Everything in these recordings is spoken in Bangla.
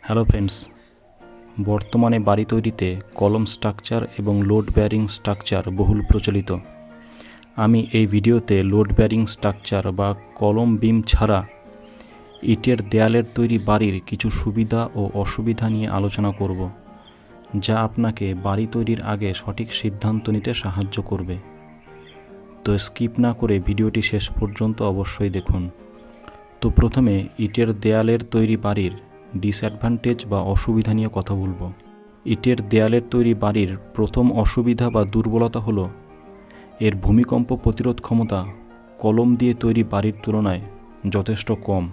হ্যালো ফ্রেন্ডস, বর্তমানে বাড়ি তৈরিতে কলম স্ট্রাকচার এবং লোড বেয়ারিং স্ট্রাকচার বহুল প্রচলিত। আমি এই ভিডিওতে লোড বেয়ারিং স্ট্রাকচার বা কলম বিম ছাড়া ইটের দেয়ালের তৈরি বাড়ির কিছু সুবিধা ও অসুবিধা নিয়ে আলোচনা করব, যা আপনাকে বাড়ি তৈরির আগে সঠিক সিদ্ধান্ত নিতে সাহায্য করবে। তো স্কিপ না করে ভিডিওটি শেষ পর্যন্ত অবশ্যই দেখুন। তো প্রথমে ইটের দেয়ালের তৈরি বাড়ির ডিসঅ্যাডভান্টেজ বা অসুবিধা নিয়ে কথা বলবো। ইটের দেয়ালের তৈরি বাড়ির প্রথম অসুবিধা বা দুর্বলতা হলো এর ভূমিকম্প প্রতিরোধ ক্ষমতা কলম দিয়ে তৈরি বাড়ির তুলনায় যথেষ্ট কম।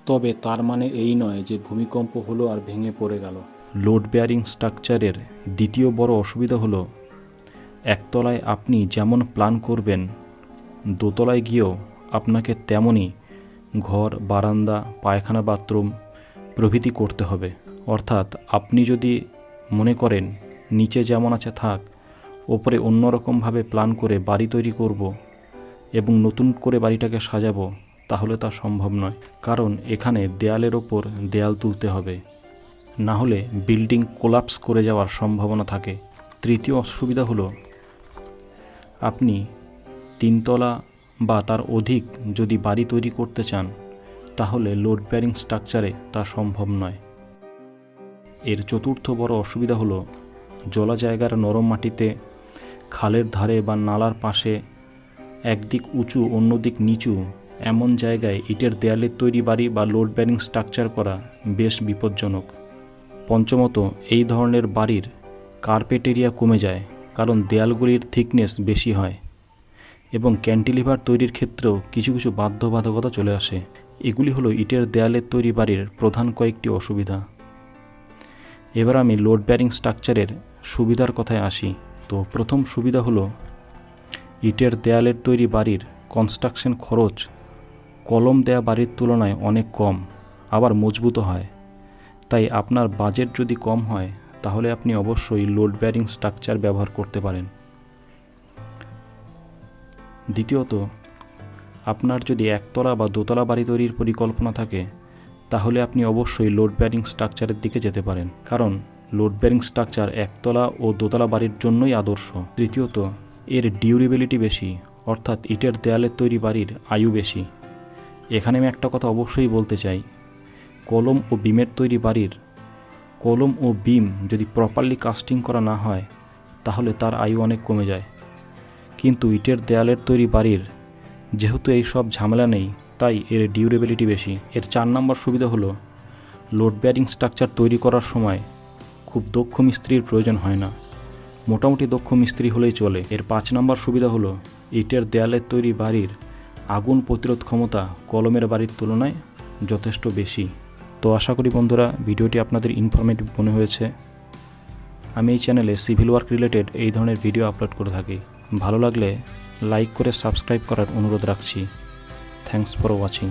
তবে তার মানে এই নয় যে ভূমিকম্প হলো আর ভেঙে পড়ে গেল। লোড বেয়ারিং স্ট্রাকচারের দ্বিতীয় বড় অসুবিধা হলো একতলায় আপনি যেমন প্ল্যান করবেন, দোতলায় গিয়েও আপনাকে তেমনই ঘর, বারান্দা, পায়খানা, বাথরুম প্রভৃতি করতে হবে। অর্থাৎ আপনি যদি মনে করেন নিচে যেমন আছে থাক, ওপরে অন্যরকমভাবে প্ল্যান করে বাড়ি তৈরি করব এবং নতুন করে বাড়িটাকে সাজাবো, তাহলে তা সম্ভব নয়। কারণ এখানে দেয়ালের ওপর দেয়াল তুলতে হবে, না হলে বিল্ডিং কোলাপস করে যাওয়ার সম্ভাবনা থাকে। তৃতীয় অসুবিধা হলো আপনি তিনতলা বা তার অধিক যদি বাড়ি তৈরি করতে চান, তাহলে লোড বেয়ারিং স্ট্রাকচারে তা সম্ভব নয়। এর চতুর্থ বড় অসুবিধা হলো জলা জায়গার নরম মাটিতে, খালের ধারে বা নালার পাশে একদিক উঁচু অন্যদিক নিচু এমন জায়গায় ইটের দেয়ালের তৈরি বাড়ি বা লোড বেয়ারিং স্ট্রাকচার করা বেশ বিপজ্জনক। পঞ্চমত, এই ধরনের বাড়ির কার্পেট এরিয়া কমে যায়, কারণ দেয়ালগুলির থিকনেস বেশি হয় এবং ক্যান্টিলিভার তৈরির ক্ষেত্রেও কিছু কিছু বাধ্যবাধকতা চলে আসে। এগুলি হলো ইটের দেয়ালের তৈরি বাড়ির প্রধান কয়েকটি অসুবিধা। এবার আমি লোড বেয়ারিং স্ট্রাকচারের সুবিধার কথায় আসি। তো প্রথম সুবিধা হলো ইটের দেয়ালের তৈরি বাড়ির কনস্ট্রাকশন খরচ কলম দেয়া বাড়ির তুলনায় অনেক কম, আবার মজবুত হয়। তাই আপনার বাজেট যদি কম হয়, তাহলে আপনি অবশ্যই লোড বেয়ারিং স্ট্রাকচার ব্যবহার করতে পারেন। দ্বিতীয়ত, আপনার যদি একতলা বা দোতলা বাড়ি তৈরির পরিকল্পনা থাকে, তাহলে আপনি অবশ্যই লোড বেয়ারিং স্ট্রাকচারের দিকে যেতে পারেন, কারণ লোড বেয়ারিং স্ট্রাকচার একতলা ও দোতলা বাড়ির জন্যই আদর্শ। তৃতীয়ত, এর ডিউরেবিলিটি বেশি, অর্থাৎ ইটের দেয়ালের তৈরি বাড়ির আয়ু বেশি। এখানে আমি একটা কথা অবশ্যই বলতে চাই, কলম ও বিমের তৈরি বাড়ির কলম ও বিম যদি প্রপারলি কাস্টিং করা না হয়, তাহলে তার আয়ু অনেক কমে যায়। কিন্তু ইটের দেয়ালের তৈরি বাড়ির যেহেতু এই সব ঝামেলা নেই, তাই এর ডিউরেবিলিটি বেশি। এর 4 নম্বর সুবিধা হলো লোড বেয়ারিং স্ট্রাকচার তৈরি করার সময় খুব দক্ষ মিস্ত্রির প্রয়োজন হয় না, মোটামুটি দক্ষ মিস্ত্রি হলেই চলে। এর 5 নম্বর সুবিধা হলো ইটের দেয়ালের তৈরি বাড়ির আগুন প্রতিরোধ ক্ষমতা কলমের বাড়ির তুলনায় যথেষ্ট বেশি। তো আশা করি বন্ধুরা, ভিডিওটি আপনাদের ইনফরমেটিভ মনে হয়েছে। আমি এই চ্যানেলে সিভিল ওয়ার্ক রিলেটেড এই ধরনের ভিডিও আপলোড করে থাকি। ভালো লাগলে লাইক করে সাবস্ক্রাইব করার অনুরোধ রাখছি। Thanks for watching.